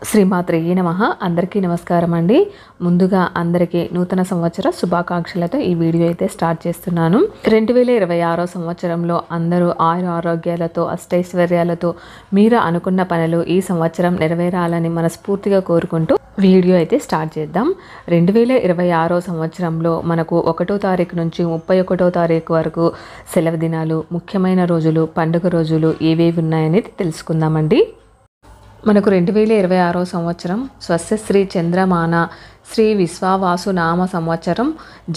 శ్రీమాత్రే నమః. అందరికీ నమస్కారం అండి. ముందుగా అందరికీ నూతన సంవత్సర శుభాకాంక్షలతో ఈ వీడియో అయితే స్టార్ట్ చేస్తున్నాను. 2026 సంవత్సరంలో అందరూ ఆయుర ఆరోగ్యాలతో అష్టైశ్వర్యాలతో మీరు అనుకున్న పనులు ఈ సంవత్సరం నెరవేరాలని మనస్ఫూర్తిగా కోరుకుంటూ వీడియో అయితే స్టార్ట్ చేద్దాం. 2026 సంవత్సరంలో మనకు 1వ తారీఖు నుంచి 31వ తారీఖు వరకు సెలవు దినాలు, ముఖ్యమైన రోజులు, పండుగ రోజులు ఏవేవి ఉన్నాయనేది తెలుసుకుందామండి. మనకు 2026 సంవత్సరం స్వస్యశ్రీ చంద్రమాన శ్రీ విశ్వావాసు నామ సంవత్సరం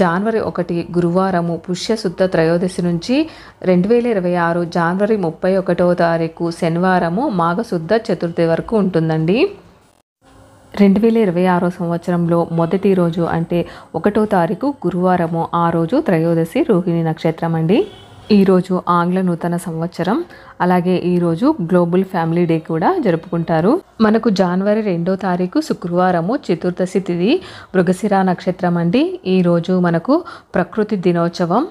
జనవరి 1 గురువారము పుష్యశుద్ధ త్రయోదశి నుంచి 2026 జనవరి 31వ తారీఖు శనివారము మాఘశుద్ధ చతుర్థి వరకు ఉంటుందండి. 2026 సంవత్సరంలో మొదటి రోజు అంటే 1వ తారీఖు గురువారము, ఆ రోజు త్రయోదశి రోహిణి నక్షత్రం అండి. ఈరోజు ఆంగ్ల నూతన సంవత్సరం, అలాగే ఈరోజు గ్లోబల్ ఫ్యామిలీ డే కూడా జరుపుకుంటారు. మనకు జనవరి 2వ తారీఖు శుక్రవారము చతుర్దశి తిథి మృగశిర నక్షత్రం అండి. ఈరోజు మనకు ప్రకృతి దినోత్సవం.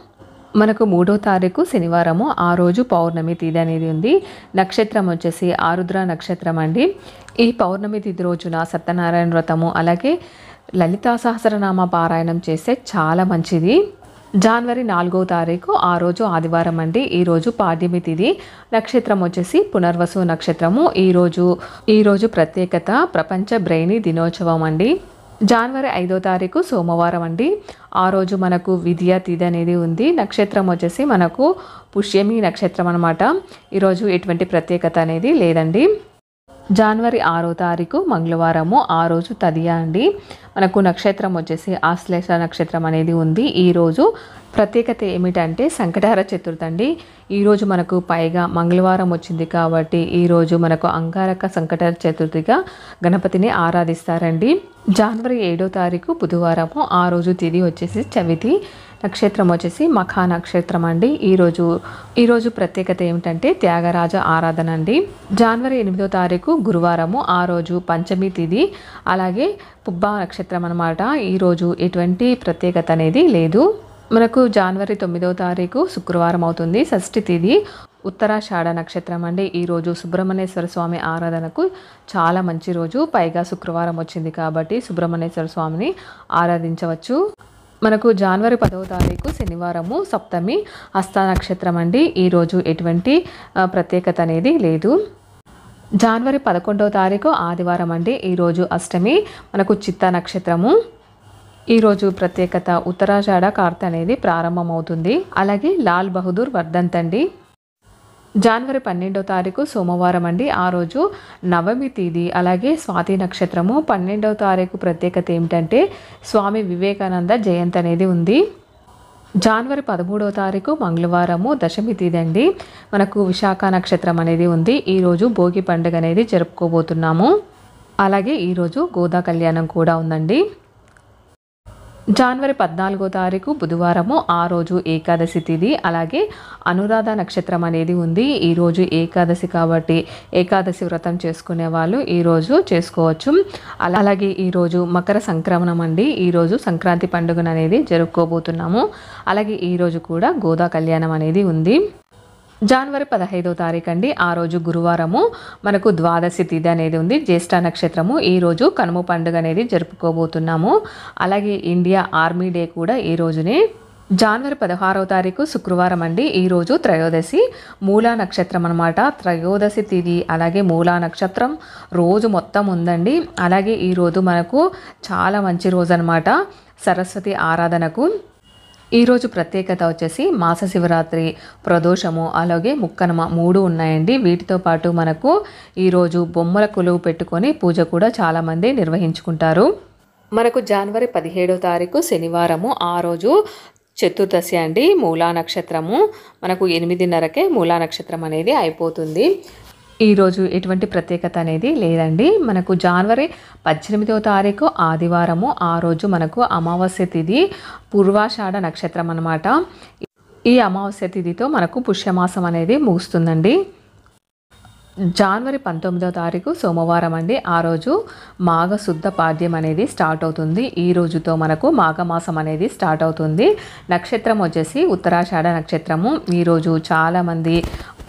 మనకు 3వ తారీఖు శనివారము, ఆ రోజు పౌర్ణమి తిథి అనేది ఉంది. నక్షత్రం వచ్చేసి ఆరుద్ర నక్షత్రం అండి. ఈ పౌర్ణమి తిథి రోజున సత్యనారాయణ వ్రతము అలాగే లలితా సహస్రనామ పారాయణం చేస్తే చాలా మంచిది. జనవరి 4వ తారీఖు, ఆ రోజు ఆదివారం అండి. ఈరోజు పాడ్యమి తిథి. నక్షత్రం వచ్చేసి పునర్వసు నక్షత్రము. ఈరోజు ప్రత్యేకత ప్రపంచ బ్రెయినీ దినోత్సవం అండి. జనవరి 5వ తారీఖు సోమవారం అండి. ఆ రోజు మనకు విద్యా తిథి అనేది ఉంది. నక్షత్రం వచ్చేసి మనకు పుష్యమి నక్షత్రం అనమాట. ఈరోజు ఎటువంటి ప్రత్యేకత అనేది లేదండి. జనవరి 6వ తారీఖు మంగళవారము, ఆ రోజు తదియా అండి. మనకు నక్షత్రం వచ్చేసి ఆశ్లేష నక్షత్రం అనేది ఉంది. ఈరోజు ప్రత్యేకత ఏమిటంటే సంకటహర చతుర్థి అండి. ఈరోజు మనకు పైగా మంగళవారం వచ్చింది కాబట్టి ఈరోజు మనకు అంగారక సంకటహర చతుర్థిగా గణపతిని ఆరాధిస్తారండి. జనవరి 7వ తారీఖు బుధవారము, ఆ రోజు తిథి వచ్చేసి చవితి. నక్షత్రం వచ్చేసి మఖా నక్షత్రం అండి. ఈరోజు ప్రత్యేకత ఏమిటంటే త్యాగరాజ ఆరాధన అండి. జనవరి 8వ తారీఖు గురువారము, ఆ రోజు పంచమి తిథి అలాగే పుబ్బా నక్షత్రం అనమాట. ఈరోజు ఎటువంటి ప్రత్యేకత అనేది లేదు. మనకు జనవరి 9వ తారీఖు శుక్రవారం అవుతుంది. షష్ఠి తిథి ఉత్తరాషాఢ నక్షత్రం అండి. ఈరోజు సుబ్రహ్మణ్యేశ్వర స్వామి ఆరాధనకు చాలా మంచి రోజు. పైగా శుక్రవారం వచ్చింది కాబట్టి సుబ్రహ్మణ్యేశ్వర స్వామిని ఆరాధించవచ్చు. మనకు జనవరి 10వ తారీఖు శనివారము సప్తమి హస్త నక్షత్రం అండి. ఈరోజు ఎటువంటి ప్రత్యేకత అనేది లేదు. జనవరి 11వ తారీఖు ఆదివారం అండి. ఈరోజు అష్టమి, మనకు చిత్త నక్షత్రము. ఈరోజు ప్రత్యేకత ఉత్తరాషాఢ కార్తె అనేది ప్రారంభమవుతుంది. అలాగే లాల్ బహదూర్ వర్ధంత్ అండి. జనవరి 12వ తారీఖు సోమవారం అండి. ఆ రోజు నవమి తిథి అలాగే స్వాతి నక్షత్రము. 12వ తారీఖు ప్రత్యేకత ఏమిటంటే స్వామి వివేకానంద జయంతి అనేది ఉంది. జనవరి 13వ తారీఖు మంగళవారము దశమి తిథి అండి. మనకు విశాఖ నక్షత్రం అనేది ఉంది. ఈరోజు భోగి పండుగ అనేది జరుపుకోబోతున్నాము. అలాగే ఈరోజు గోదా కళ్యాణం కూడా ఉందండి. జనవరి 14వ తారీఖు బుధవారము, ఆ రోజు ఏకాదశి తిథి అలాగే అనురాధ నక్షత్రం అనేది ఉంది. ఈరోజు ఏకాదశి కాబట్టి ఏకాదశి వ్రతం చేసుకునే వాళ్ళు ఈరోజు చేసుకోవచ్చు. అలాగే ఈరోజు మకర సంక్రమణం అండి. ఈరోజు సంక్రాంతి పండుగను అనేది జరుపుకోబోతున్నాము. అలాగే ఈరోజు కూడా గోదా కళ్యాణం అనేది ఉంది. జనవరి 15వ తారీఖు అండి. ఆ రోజు గురువారము, మనకు ద్వాదశి తిథి అనేది ఉంది. జ్యేష్ఠ నక్షత్రము. ఈరోజు కనుమ పండుగ అనేది జరుపుకోబోతున్నాము. అలాగే ఇండియా ఆర్మీ డే కూడా ఈ రోజునే. జనవరి 16వ తారీఖు శుక్రవారం అండి. ఈరోజు త్రయోదశి మూలా నక్షత్రం అనమాట. త్రయోదశి తిథి అలాగే మూలా నక్షత్రం రోజు మొత్తం ఉందండి. అలాగే ఈరోజు మనకు చాలా మంచి రోజు అనమాట సరస్వతి ఆరాధనకు. ఈరోజు ప్రత్యేకత వచ్చేసి మాస శివరాత్రి, ప్రదోషము అలాగే ముక్కనుమ 3 ఉన్నాయండి. వీటితో పాటు మనకు ఈరోజు బొమ్మల కొలువు పెట్టుకొని పూజ కూడా చాలామంది నిర్వహించుకుంటారు. మనకు జనవరి 17వ తారీఖు శనివారము, ఆ రోజు చతుర్దశి అండి. మూలా నక్షత్రము. మనకు 8:30కే మూలా నక్షత్రం అనేది అయిపోతుంది. ఈరోజు ఎటువంటి ప్రత్యేకత అనేది లేదండి. మనకు జనవరి 18వ తారీఖు ఆదివారము, ఆ రోజు మనకు అమావాస్య తిథి పూర్వాషాఢ నక్షత్రం అనమాట. ఈ అమావాస్య తిథితో మనకు పుష్యమాసం అనేది ముగుస్తుందండి. జనవరి 19వ తారీఖు సోమవారం అండి. ఆ రోజు మాఘశుద్ధ పాడ్యం అనేది స్టార్ట్ అవుతుంది. ఈ రోజుతో మనకు మాఘమాసం అనేది స్టార్ట్ అవుతుంది. నక్షత్రం వచ్చేసి ఉత్తరాషాఢ నక్షత్రము. ఈరోజు చాలామంది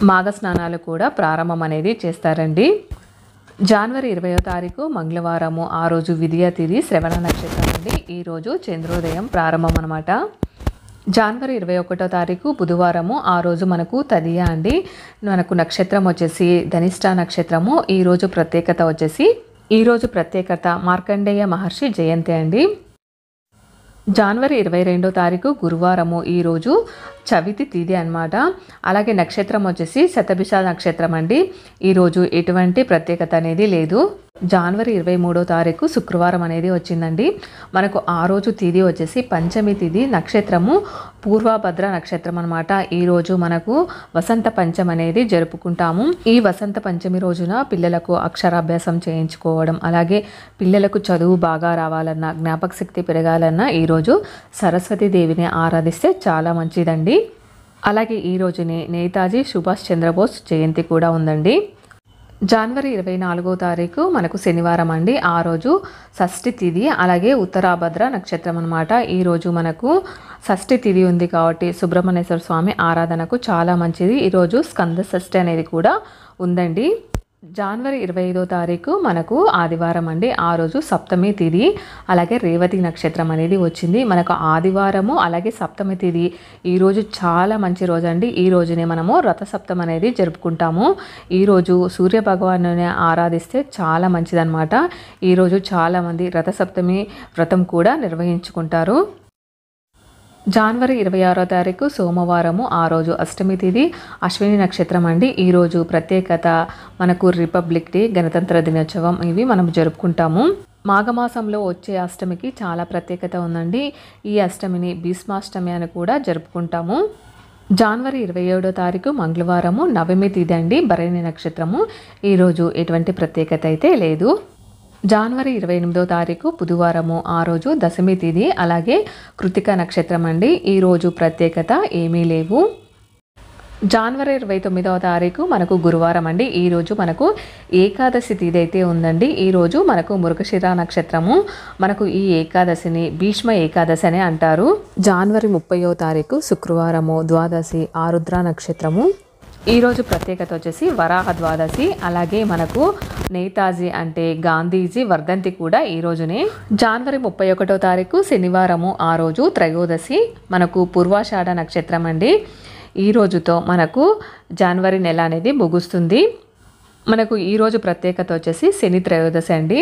మాఘ స్నానాలు కూడా ప్రారంభం అనేది చేస్తారండి. జనవరి 20వ తారీఖు మంగళవారము, ఆ రోజు విధియ తిథి శ్రవణ నక్షత్రం అండి. ఈరోజు చంద్రోదయం ప్రారంభం అనమాట. జనవరి 21వ తారీఖు బుధవారము, ఆ రోజు మనకు తదియ అండి. మనకు నక్షత్రం వచ్చేసి ధనిష్ట నక్షత్రము. ఈరోజు ప్రత్యేకత మార్కండేయ మహర్షి జయంతి అండి. జనవరి 22వ తారీఖు గురువారము, ఈరోజు చవితి తిథి అనమాట. అలాగే నక్షత్రం వచ్చేసి శతభిష నక్షత్రం అండి. ఈరోజు ఎటువంటి ప్రత్యేకత అనేది లేదు. జనవరి 23వ తారీఖు శుక్రవారం అనేది వచ్చిందండి. మనకు ఆ రోజు తిథి వచ్చేసి పంచమి తిథి, నక్షత్రము పూర్వభద్ర నక్షత్రం అనమాట. ఈరోజు మనకు వసంత పంచమి అనేది జరుపుకుంటాము. ఈ వసంత పంచమి రోజున పిల్లలకు అక్షరాభ్యాసం చేయించుకోవడం, అలాగే పిల్లలకు చదువు బాగా రావాలన్నా, జ్ఞాపక శక్తి పెరగాలన్నా ఈరోజు సరస్వతీదేవిని ఆరాధిస్తే చాలా మంచిదండి. అలాగే ఈ రోజునే నేతాజీ సుభాష్ చంద్రబోస్ జయంతి కూడా ఉందండి. జనవరి 24వ తారీఖు మనకు శనివారం అండి. ఆ రోజు షష్ఠి తిథి, అలాగే ఉత్తరాభద్ర నక్షత్రం అనమాట. ఈరోజు మనకు షష్ఠి తిథి ఉంది కాబట్టి సుబ్రహ్మణ్యేశ్వర స్వామి ఆరాధనకు చాలా మంచిది. ఈరోజు స్కంద షష్ఠి అనేది కూడా ఉందండి. జనవరి 25వ తారీఖు మనకు ఆదివారం అండి. ఆ రోజు సప్తమి తిథి, అలాగే రేవతి నక్షత్రం అనేది వచ్చింది. మనకు ఆదివారము అలాగే సప్తమి తిథి ఈరోజు చాలా మంచి రోజు అండి. ఈ రోజునే మనము రథసప్తమి అనేది జరుపుకుంటాము. ఈరోజు సూర్య భగవాను ఆరాధిస్తే చాలా మంచిదన్నమాట. ఈరోజు చాలామంది రథసప్తమి వ్రతం కూడా నిర్వహించుకుంటారు. జనవరి 26వ తారీఖు సోమవారము, ఆ రోజు అష్టమి తిథి అశ్విని నక్షత్రం అండి. ఈరోజు ప్రత్యేకత మనకు రిపబ్లిక్ డే, గణతంత్ర దినోత్సవం ఇవి మనం జరుపుకుంటాము. మాఘమాసంలో వచ్చే అష్టమికి చాలా ప్రత్యేకత ఉందండి. ఈ అష్టమిని భీష్మాష్టమి అని కూడా జరుపుకుంటాము. జనవరి 27వ తారీఖు మంగళవారము, నవమి తిథి అండి, భరణి నక్షత్రము. ఈరోజు ఎటువంటి ప్రత్యేకత అయితే లేదు. జనవరి 28వ తారీఖు బుధవారము, ఆ రోజు దశమి తిథి, అలాగే కృతిక నక్షత్రం అండి. ఈరోజు ప్రత్యేకత ఏమీ లేవు. జనవరి 29వ తారీఖు మనకు గురువారం అండి. ఈరోజు మనకు ఏకాదశి తిథి అయితే ఉందండి. ఈరోజు మనకు మృగశిర నక్షత్రము. మనకు ఈ ఏకాదశిని భీష్మ ఏకాదశి అని అంటారు. జనవరి 30వ తారీఖు శుక్రవారము, ద్వాదశి ఆరుద్ర నక్షత్రము. ఈరోజు ప్రత్యేకత వచ్చేసి వరాహ ద్వాదశి, అలాగే మనకు నేతాజీ అంటే గాంధీజీ వర్ధంతి కూడా ఈ రోజునే. జనవరి 31వ తారీఖు శనివారము, ఆ రోజు త్రయోదశి, మనకు పూర్వాషాఢ నక్షత్రం అండి. ఈ రోజుతో మనకు జనవరి నెల అనేది ముగుస్తుంది. మనకు ఈరోజు ప్రత్యేకత వచ్చేసి శని త్రయోదశి అండి.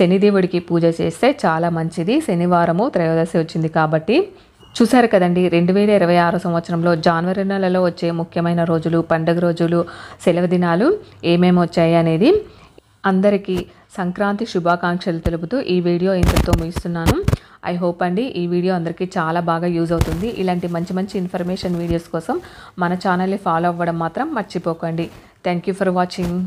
శనిదేవుడికి పూజ చేస్తే చాలా మంచిది. శనివారము త్రయోదశి వచ్చింది కాబట్టి. చూసారు కదండి, 2026 సంవత్సరంలో జనవరి నెలలో వచ్చే ముఖ్యమైన రోజులు, పండుగ రోజులు, సెలవు దినాలు ఏమేమి వచ్చాయి అనేది. అందరికీ సంక్రాంతి శుభాకాంక్షలు తెలుపుతూ ఈ వీడియో ఇంతతో ముగిస్తున్నాను. ఐ హోప్ అండి ఈ వీడియో అందరికీ చాలా బాగా యూజ్ అవుతుంది. ఇలాంటి మంచి మంచి ఇన్ఫర్మేషన్ వీడియోస్ కోసం మన ఛానల్ని ఫాలో అవ్వడం మాత్రం మర్చిపోకండి. Thank you for watching.